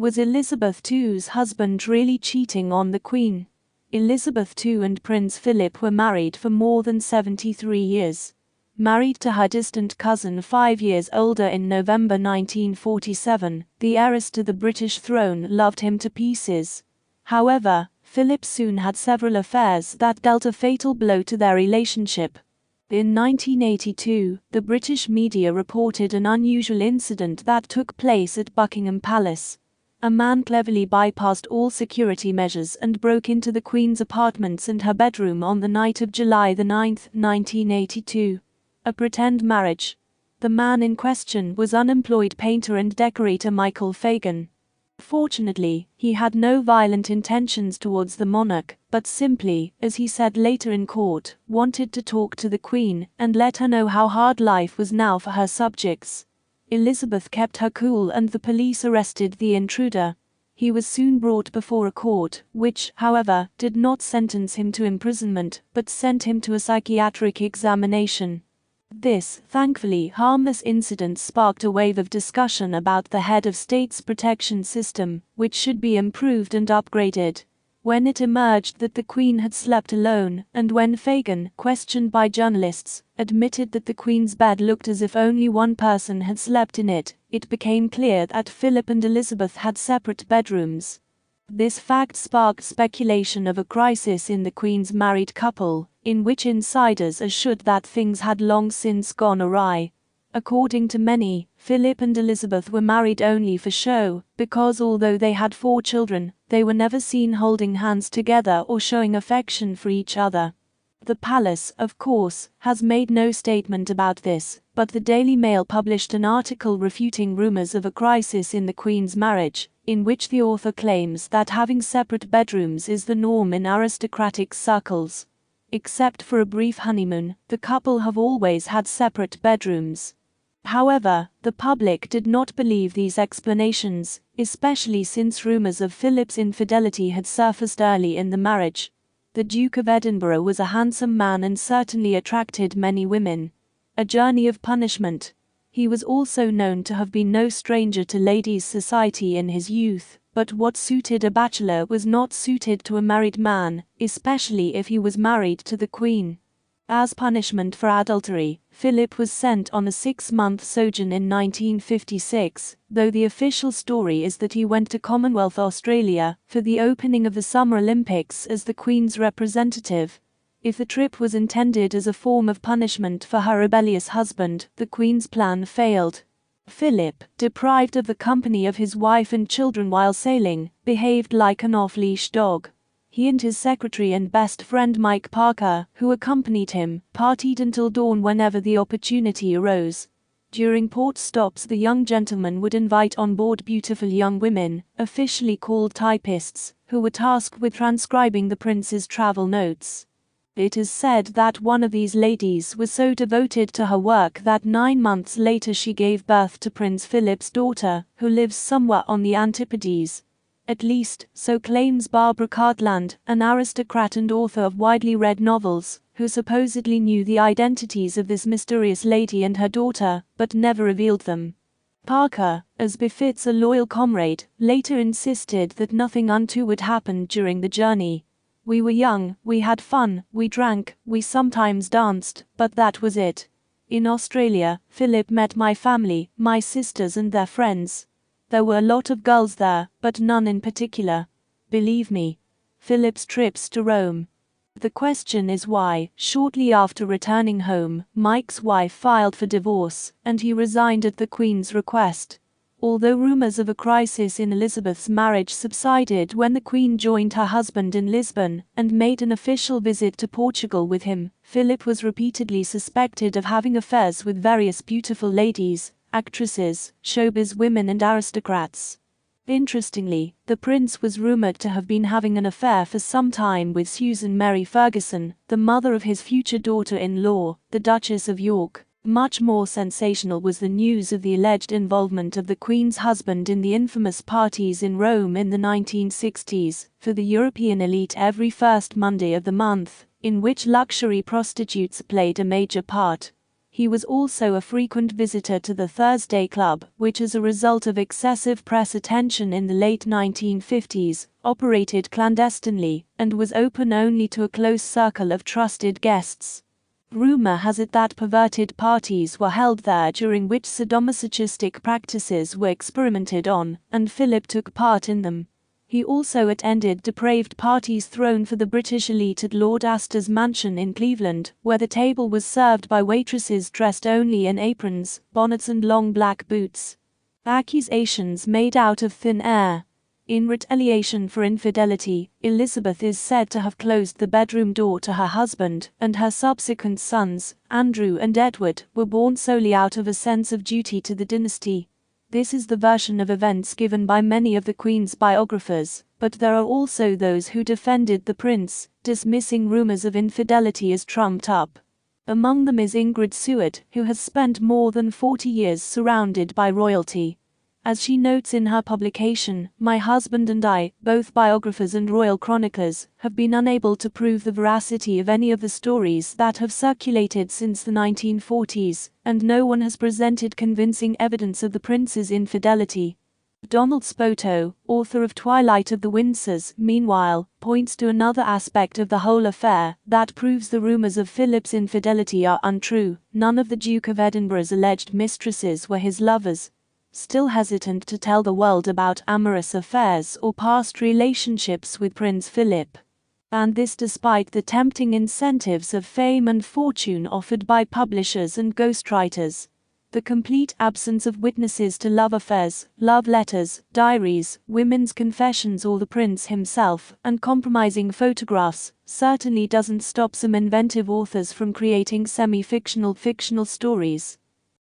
Was Elizabeth II's husband really cheating on the Queen? Elizabeth II and Prince Philip were married for more than 73 years. Married to her distant cousin 5 years older in November 1947, the heiress to the British throne loved him to pieces. However, Philip soon had several affairs that dealt a fatal blow to their relationship. In 1982, the British media reported an unusual incident that took place at Buckingham Palace. A man cleverly bypassed all security measures and broke into the Queen's apartments and her bedroom on the night of July 9, 1982. A pretend marriage. The man in question was unemployed painter and decorator Michael Fagan. Fortunately, he had no violent intentions towards the monarch, but simply, as he said later in court, wanted to talk to the Queen and let her know how hard life was now for her subjects. Elizabeth kept her cool and the police arrested the intruder. He was soon brought before a court, which, however, did not sentence him to imprisonment, but sent him to a psychiatric examination. This, thankfully harmless incident sparked a wave of discussion about the head of state's protection system, which should be improved and upgraded. When it emerged that the Queen had slept alone, and when Fagan, questioned by journalists, admitted that the Queen's bed looked as if only one person had slept in it, it became clear that Philip and Elizabeth had separate bedrooms. This fact sparked speculation of a crisis in the Queen's married couple, in which insiders assured that things had long since gone awry. According to many, Philip and Elizabeth were married only for show, because although they had 4 children, they were never seen holding hands together or showing affection for each other. The palace, of course, has made no statement about this, but the Daily Mail published an article refuting rumours of a crisis in the Queen's marriage, in which the author claims that having separate bedrooms is the norm in aristocratic circles. Except for a brief honeymoon, the couple have always had separate bedrooms. However, the public did not believe these explanations, especially since rumours of Philip's infidelity had surfaced early in the marriage. The Duke of Edinburgh was a handsome man and certainly attracted many women. A journey of punishment. He was also known to have been no stranger to ladies' society in his youth, but what suited a bachelor was not suited to a married man, especially if he was married to the Queen. As punishment for adultery, Philip was sent on a 6-month sojourn in 1956, though the official story is that he went to Commonwealth Australia for the opening of the Summer Olympics as the Queen's representative. If the trip was intended as a form of punishment for her rebellious husband, the Queen's plan failed. Philip, deprived of the company of his wife and children while sailing, behaved like an off-leash dog. He and his secretary and best friend Mike Parker, who accompanied him, partied until dawn whenever the opportunity arose. During port stops, the young gentleman would invite on board beautiful young women, officially called typists, who were tasked with transcribing the prince's travel notes. It is said that one of these ladies was so devoted to her work that 9 months later she gave birth to Prince Philip's daughter, who lives somewhere on the Antipodes. At least, so claims Barbara Cartland, an aristocrat and author of widely read novels, who supposedly knew the identities of this mysterious lady and her daughter, but never revealed them. Parker, as befits a loyal comrade, later insisted that nothing untoward happened during the journey. "We were young, we had fun, we drank, we sometimes danced, but that was it. In Australia, Philip met my family, my sisters and their friends. There were a lot of girls there, but none in particular. Believe me." Philip's trips to Rome. The question is why, shortly after returning home, Mike's wife filed for divorce, and he resigned at the Queen's request. Although rumours of a crisis in Elizabeth's marriage subsided when the Queen joined her husband in Lisbon and made an official visit to Portugal with him, Philip was repeatedly suspected of having affairs with various beautiful ladies, actresses, showbiz women and aristocrats. Interestingly, the prince was rumoured to have been having an affair for some time with Susan Mary Ferguson, the mother of his future daughter-in-law, the Duchess of York. Much more sensational was the news of the alleged involvement of the Queen's husband in the infamous parties in Rome in the 1960s, for the European elite every first Monday of the month, in which luxury prostitutes played a major part. He was also a frequent visitor to the Thursday Club, which as a result of excessive press attention in the late 1950s, operated clandestinely, and was open only to a close circle of trusted guests. Rumor has it that perverted parties were held there during which sadomasochistic practices were experimented on, and Philip took part in them. He also attended depraved parties thrown for the British elite at Lord Astor's mansion in Cleveland, where the table was served by waitresses dressed only in aprons, bonnets and long black boots. Accusations made out of thin air. In retaliation for infidelity, Elizabeth is said to have closed the bedroom door to her husband, and her subsequent sons, Andrew and Edward, were born solely out of a sense of duty to the dynasty. This is the version of events given by many of the Queen's biographers, but there are also those who defended the prince, dismissing rumors of infidelity as trumped up. Among them is Ingrid Seward, who has spent more than 40 years surrounded by royalty. As she notes in her publication, "My husband and I, both biographers and royal chroniclers, have been unable to prove the veracity of any of the stories that have circulated since the 1940s, and no one has presented convincing evidence of the prince's infidelity." Donald Spoto, author of Twilight of the Windsors, meanwhile, points to another aspect of the whole affair that proves the rumors of Philip's infidelity are untrue. None of the Duke of Edinburgh's alleged mistresses were his lovers. Still hesitant to tell the world about amorous affairs or past relationships with Prince Philip. And this despite the tempting incentives of fame and fortune offered by publishers and ghostwriters. The complete absence of witnesses to love affairs, love letters, diaries, women's confessions or the prince himself, and compromising photographs, certainly doesn't stop some inventive authors from creating semi-fictional fictional stories.